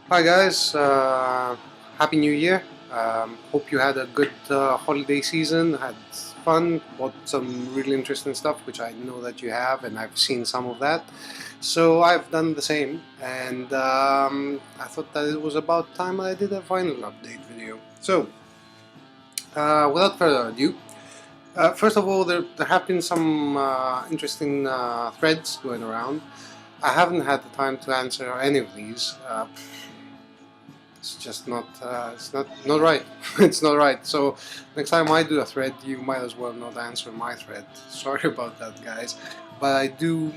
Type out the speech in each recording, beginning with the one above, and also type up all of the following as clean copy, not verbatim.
Hi guys, Happy New Year. Hope you had a good holiday season, had fun, bought some really interesting stuff, which I know that you have, and I've seen some of that. So I've done the same, and I thought that it was about time I did a final update video. So, without further ado, first of all, there have been some interesting threads going around. I haven't had the time to answer any of these. It's just not not right. It's not right. So next time I do a thread, you might as well not answer my thread. Sorry about that, guys. But I do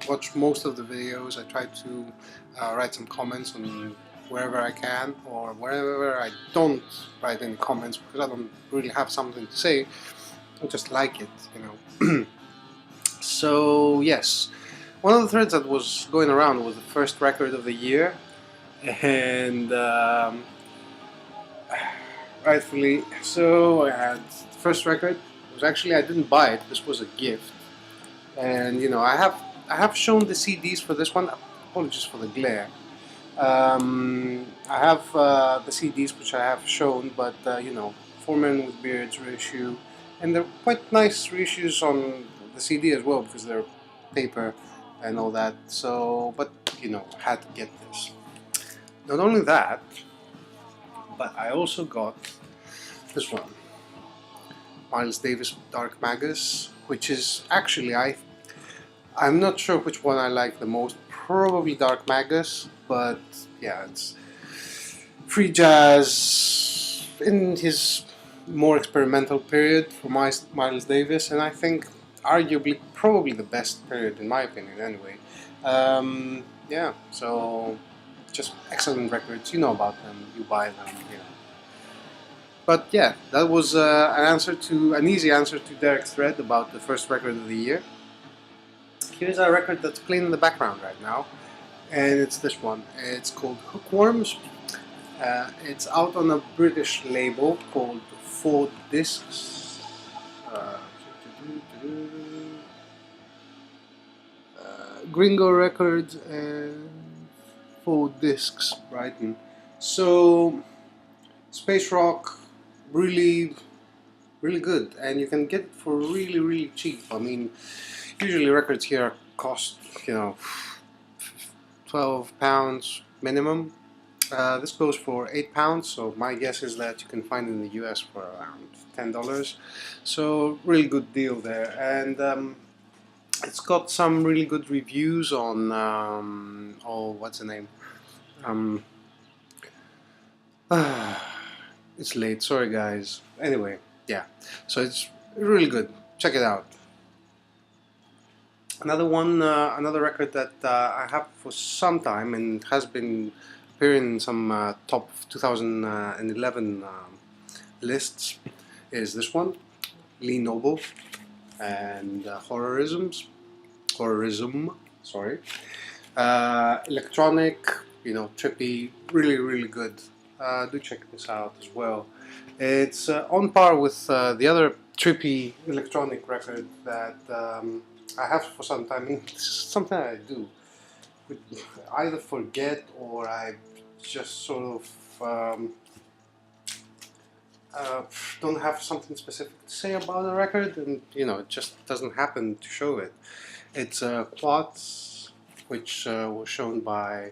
watch most of the videos. I try to write some comments on wherever I can, or wherever I don't write any comments because I don't really have something to say. I just like it, you know. So yes, one of the threads that was going around was the first record of the year, and rightfully so. I had the first record. It was actually, I didn't buy it. This was a gift, and I have shown the CDs for this one. Apologies for the glare. I have the CDs which I have shown, but Four Men with Beards reissue, and they're quite nice reissues on the CD as well because they're paper and all that. So, but had to get this. Not only that, but I also got this one. Miles Davis Dark Magus, which is actually I'm not sure which one I like the most. Probably Dark Magus, but yeah, it's free jazz in his more experimental period for Miles Davis, and I think arguably probably the best period in my opinion. Anyway, yeah, so just excellent records. You know about them, you buy them, you know. But yeah, that was an easy answer to Derek's thread about the first record of the year. Here's a record that's playing in the background right now, and it's this one. It's called Hookworms. It's out on a British label called Four Discs. Uh, Gringo Records and Four Discs, Brighton. So, space rock, really really good, and you can get it for really cheap. I mean, usually records here cost £12 minimum. This goes for £8, so my guess is that you can find it in the US for around $10. So really good deal there, and it's got some really good reviews on oh, what's the name? Um, it's late. Sorry, guys. Anyway, yeah. So it's really good. Check it out. Another one, another record that I have for some time and has been appearing in some top 2011 lists is this one, Lee Noble and Horrorism, sorry. Electronic, trippy, really good. Do check this out as well. It's on par with the other trippy electronic record that I have for some time. I mean, this is something I do. Either forget or I just sort of uh, don't have something specific to say about the record, and it just doesn't happen to show it. It's Quads, which was shown by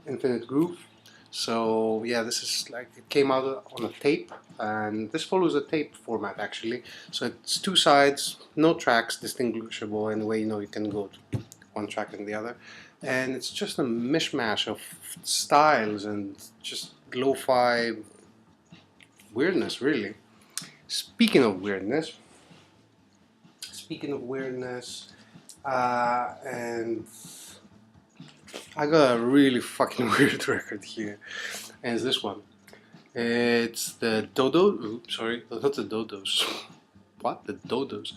Infinite Groove. So yeah, this is like, it came out on a tape, and this follows a tape format actually. So it's two sides, no tracks distinguishable anyway. You can go to one track and the other, and it's just a mishmash of styles and just lo-fi weirdness, really. Speaking of weirdness, and I got a really fucking weird record here, and it's this one. It's the Dodo. Oops, sorry, not the Dodos. What? The Dodos?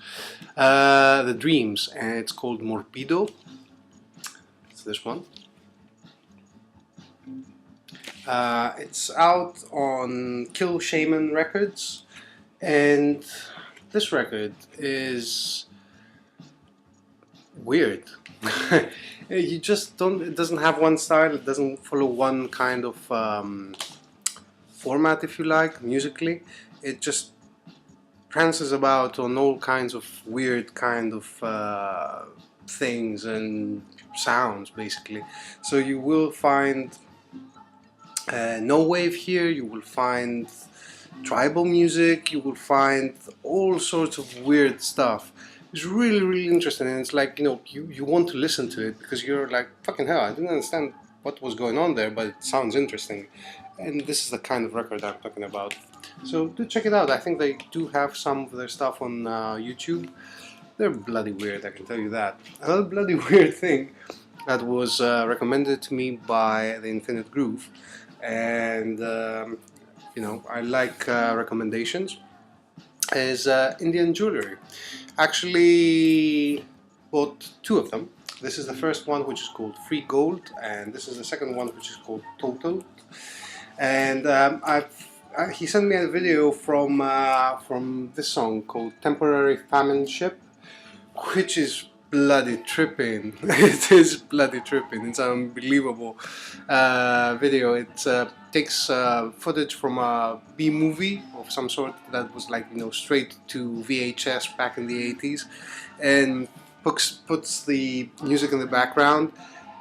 The Dreams, and it's called Morbido. It's this one. It's out on Kill Shaman Records, and this record is weird. You just don't. It doesn't have one style. It doesn't follow one kind of format, if you like, musically. It just prances about on all kinds of weird kind of things and sounds, basically. So you will find no wave here. You will find tribal music. You will find all sorts of weird stuff. It's really, really interesting, and it's like, you want to listen to it because you're like, fucking hell, I didn't understand what was going on there, but it sounds interesting. And this is the kind of record I'm talking about. So do check it out. I think they do have some of their stuff on YouTube. They're bloody weird, I can tell you that. Another bloody weird thing that was recommended to me by the Infinite Groove, and I like recommendations, is Indian jewelry. Actually bought two of them. This is the first one, which is called Free Gold, and this is the second one, which is called Total. And he sent me a video from this song called Temporary Famine Ship, which is bloody tripping. It is bloody tripping. It's an unbelievable video. It takes footage from a B movie of some sort that was like, straight to VHS back in the 80s, and puts the music in the background,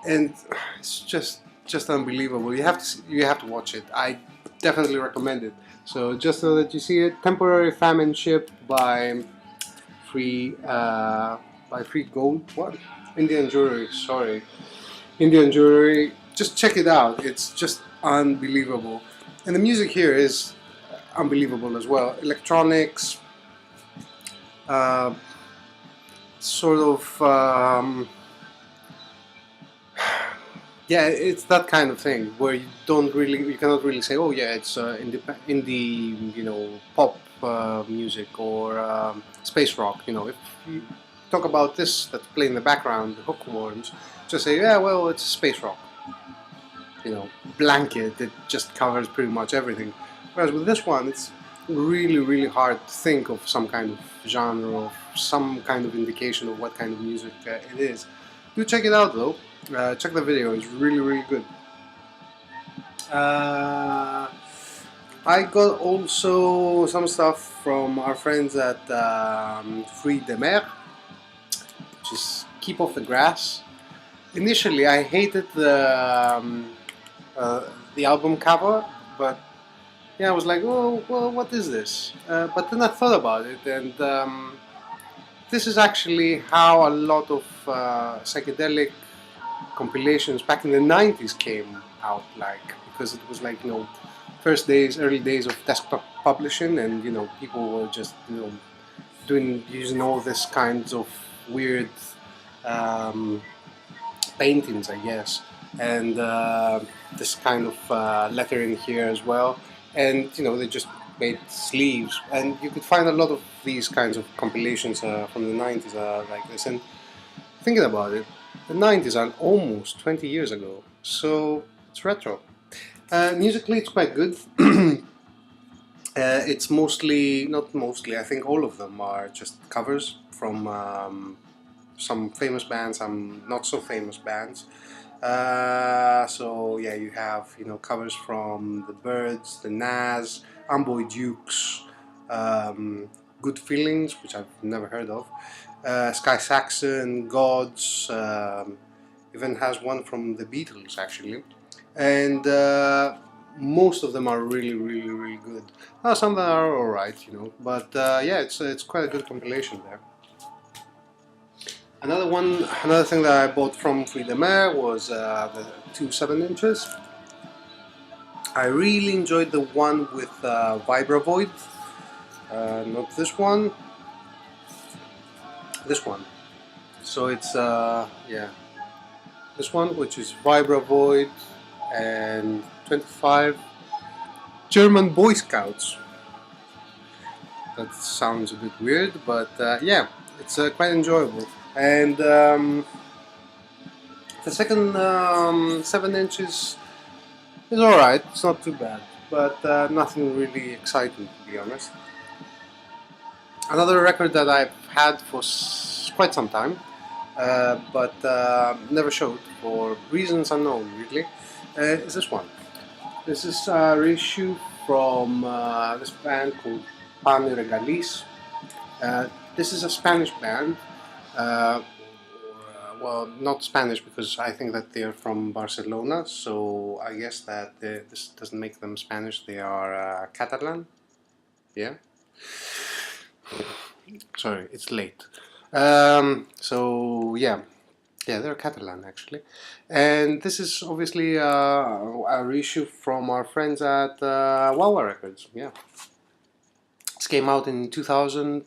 and it's just unbelievable. You have to watch it. I definitely recommend it. So just so that you see it, Temporary Famine Ship by Free Gold. What? Indian Jewelry. Sorry, Indian Jewelry. Just check it out. It's just unbelievable, and the music here is unbelievable as well. Electronics, sort of. Yeah, it's that kind of thing where you cannot really say, oh yeah, it's indie, pop music or space rock. If you talk about this that's playing in the background, the hookworms, just say, yeah, well, it's space rock. Blanket. It just covers pretty much everything. Whereas with this one, it's really, really hard to think of some kind of genre or some kind of indication of what kind of music it is. Do check it out though. Check the video, it's really, really good. I got also some stuff from our friends at Fruits de Mer, which is Keep Off the Grass. Initially, I hated the album cover, but I was like, oh, well, what is this? But then I thought about it, and this is actually how a lot of psychedelic compilations back in the 90s came out, because it was like, early days of desktop publishing, and people were just using all this kinds of weird paintings, I guess, and this kind of lettering here as well, and they just made sleeves, and you could find a lot of these kinds of compilations from the 90s like this. And thinking about it, the 90s are almost 20 years ago, so it's retro. Musically, it's quite good. It's not mostly, I think all of them are just covers from some famous bands, some not so famous bands. So yeah, you have covers from the Byrds, the Nas, Amboy Dukes, Good Feelings, which I've never heard of, Sky Saxon, Gods, even has one from the Beatles actually, and most of them are really, really, really good. Some of them are alright, but yeah, it's quite a good compilation there. Another thing that I bought from Fruits de Mer was the two 7-inches. I really enjoyed the one with Vibravoid, not this one, this one. So it's this one, which is Vibravoid and 25 German Boy Scouts. That sounds a bit weird, but yeah, it's quite enjoyable. And the second 7-inches is alright, it's not too bad, but nothing really exciting, to be honest. Another record that I've had for quite some time but never showed for reasons unknown, really, is this one. This is a reissue from this band called Pani Regalis. This is a Spanish band. Uh, well, not Spanish because I think that they're from Barcelona, so I guess that this doesn't make them Spanish. They are Catalan. Yeah. Sorry, it's late. So yeah, they're Catalan actually, and this is obviously a reissue from our friends at Wawa Records. Yeah, this came out in 2000.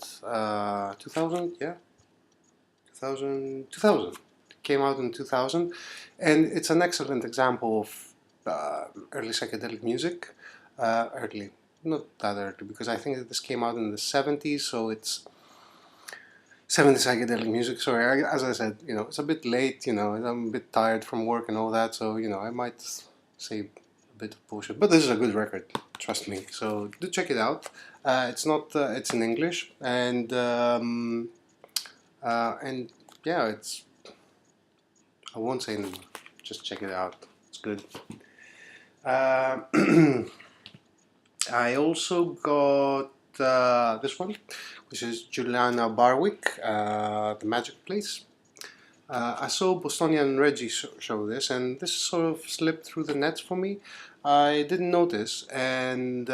2000, yeah, 2000. It came out in 2000, and it's an excellent example of early psychedelic music. Early, not that early, because I think that this came out in the 70s, so it's 70s psychedelic music. Sorry, as I said, it's a bit late, I'm a bit tired from work and all that, so, I might say a bit of bullshit. But this is a good record, trust me. So do check it out. It's in English, and yeah, I won't say anymore. Just check it out. It's good. I also got this one, which is Juliana Barwick, The Magic Place. I saw Bostonian and Reggie show this, and this sort of slipped through the nets for me. I didn't notice, and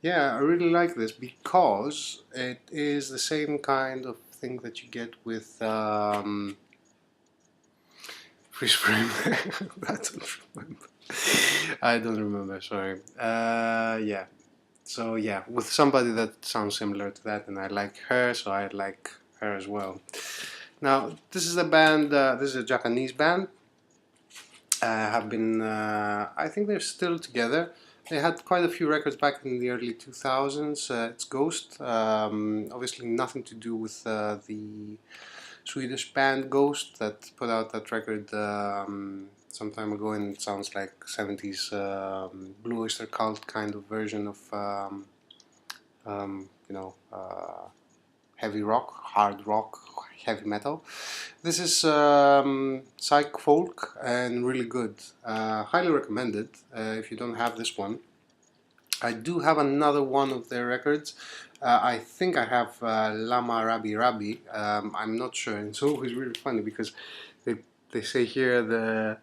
yeah, I really like this because it is the same kind of thing that you get with Freeze Frame. I don't remember, sorry. Yeah. So yeah, with somebody that sounds similar to that, and I like her, so I like her as well. Now, this is a band, this is a Japanese band. Have been, I think they're still together. They had quite a few records back in the early 2000s. It's Ghost. Obviously nothing to do with the Swedish band Ghost that put out that record some time ago, and it sounds like 70s Blue Oyster Cult kind of version of heavy rock, hard rock, heavy metal. This is psych folk and really good. Highly recommended if you don't have this one. I do have another one of their records. I think I have Lama Rabi Rabi. I'm not sure. It's always really funny because they say here the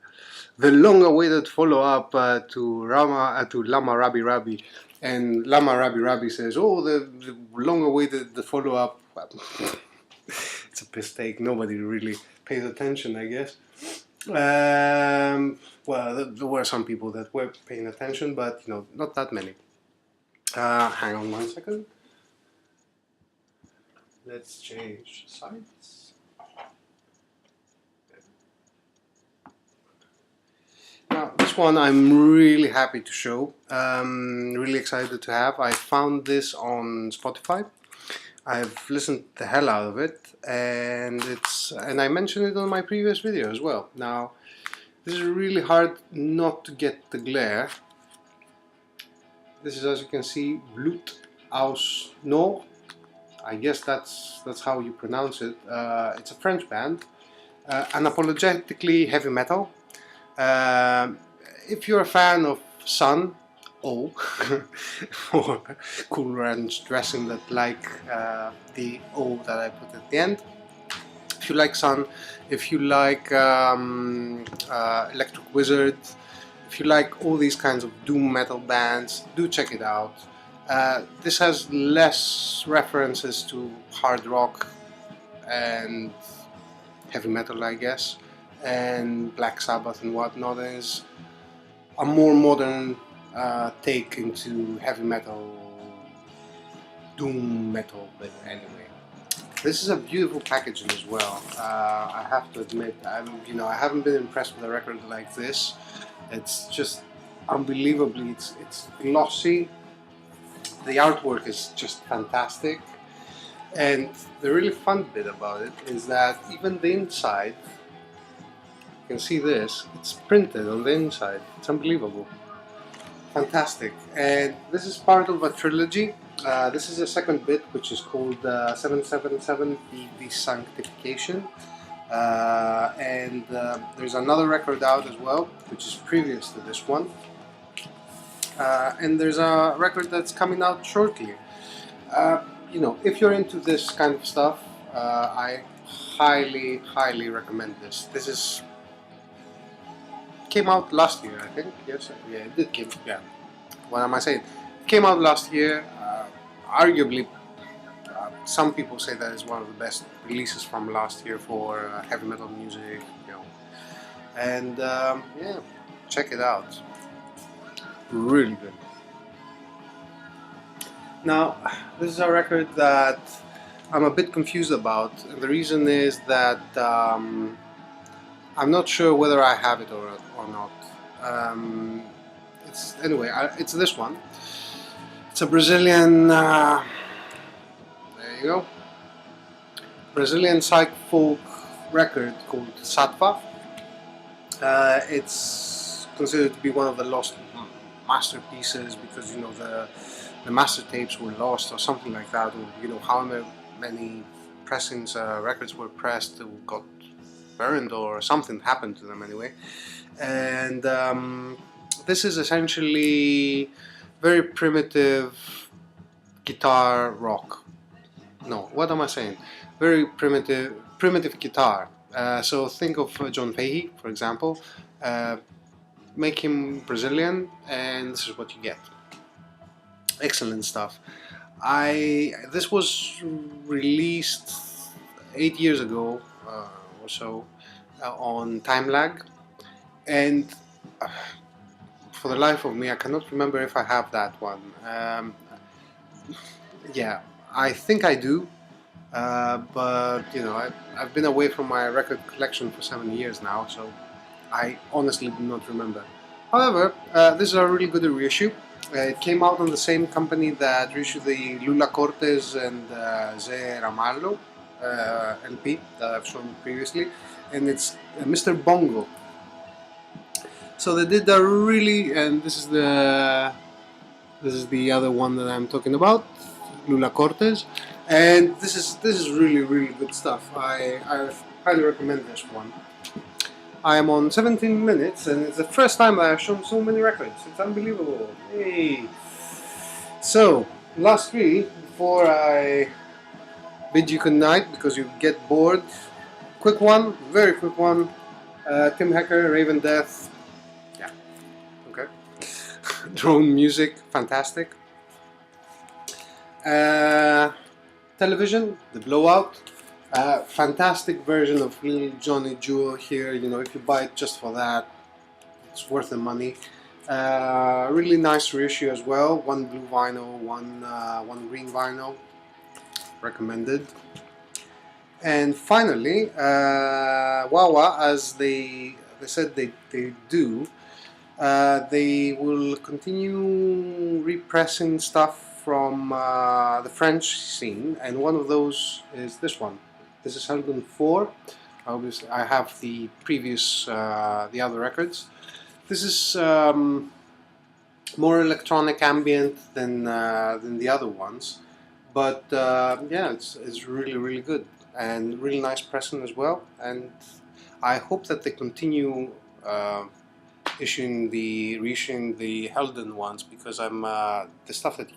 long-awaited follow-up to Lama Rabi Rabi, and Lama Rabi Rabi says, "Oh, the long-awaited follow-up." It's a mistake. Nobody really pays attention, I guess. Well, there were some people that were paying attention, but not that many. Hang on 1 second. Let's change sides. Now, this one I'm really happy to show. Really excited to have. I found this on Spotify. I've listened the hell out of it, and I mentioned it on my previous video as well. Now, this is really hard not to get the glare. This is, as you can see, Blut aus Nord. I guess that's how you pronounce it. It's a French band, unapologetically heavy metal. If you're a fan of Sun, O, or Cool Ranch Dressing, that like the O that I put at the end. If you like Sun, if you like Electric Wizard, if you like all these kinds of doom metal bands, do check it out. This has less references to hard rock and heavy metal, I guess, and Black Sabbath and whatnot. Is a more modern take into heavy metal, doom metal, but anyway. This is a beautiful packaging as well. I have to admit, I haven't been impressed with a record like this. It's just unbelievably, it's glossy. The artwork is just fantastic, and the really fun bit about it is that even the inside, you can see this, it's printed on the inside. It's unbelievable. Fantastic. And this is part of a trilogy. This is the second bit, which is called 777 The Sanctification. And there's another record out as well, which is previous to this one. And there's a record that's coming out shortly. If you're into this kind of stuff, I highly recommend this. This came out last year, I think. Yes, yeah, it did came. Yeah. What am I saying? It came out last year. Arguably, some people say that is one of the best releases from last year for heavy metal music. And yeah, check it out. Really good. Now, this is a record that I'm a bit confused about, and the reason is that I'm not sure whether I have it or not. It's this one. It's a Brazilian. There you go. Brazilian psych folk record called Sattva. It's considered to be one of the lost masterpieces because the master tapes were lost or something like that, or how many pressings records were pressed got burned or something happened to them anyway. And this is essentially very primitive guitar rock. No, what am I saying? Very primitive guitar. So think of John Fahey, for example. Make him Brazilian, and this is what you get. Excellent stuff. This was released 8 years ago or so on Time Lag, and for the life of me I cannot remember if I have that one. Yeah, I think I do, but I've been away from my record collection for 7 years now, so I honestly do not remember. However, this is a really good reissue. It came out on the same company that reissued the Lula Cortez and Zé Ramalho LP that I've shown previously, and it's Mr. Bongo. So they did a really, and this is the other one that I'm talking about, Lula Cortez, and this is really good stuff. I highly recommend this one. I am on 17 minutes, and it's the first time that I've shown so many records. It's unbelievable. Hey! So, last three, before I bid you good night because you get bored. Quick one, very quick one. Tim Hecker, Raven Death. Yeah, okay. Drone music, fantastic. Television, The Blowout. Fantastic version of Little Johnny Jewel here. If you buy it just for that, it's worth the money. Really nice reissue as well. One blue vinyl, one green vinyl. Recommended. And finally, Wah-Wah, as they said they do, they will continue repressing stuff from the French scene, and one of those is this one. This is Helden 4. Obviously, I have the previous, the other records. This is more electronic ambient than the other ones, but yeah, it's really good and really nice pressing as well. And I hope that they continue reissuing the Helden ones, because the stuff that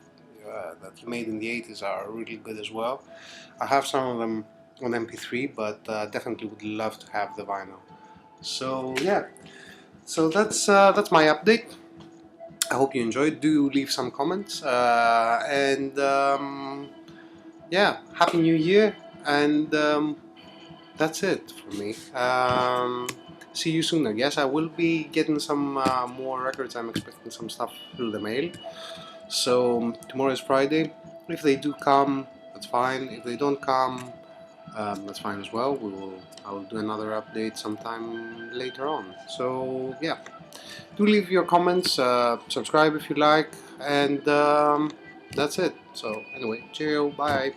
he made in the 80s are really good as well. I have some of them on MP3, but definitely would love to have the vinyl. So yeah, so that's my update. I hope you enjoyed. Do leave some comments, and yeah, Happy New Year, and that's it for me. See you soon, I guess. I will be getting some more records. I'm expecting some stuff through the mail. So tomorrow is Friday. If they do come, that's fine. If they don't come, that's fine as well. I will do another update sometime later on. So yeah, do leave your comments, subscribe if you like, and that's it. So anyway, cheerio, bye.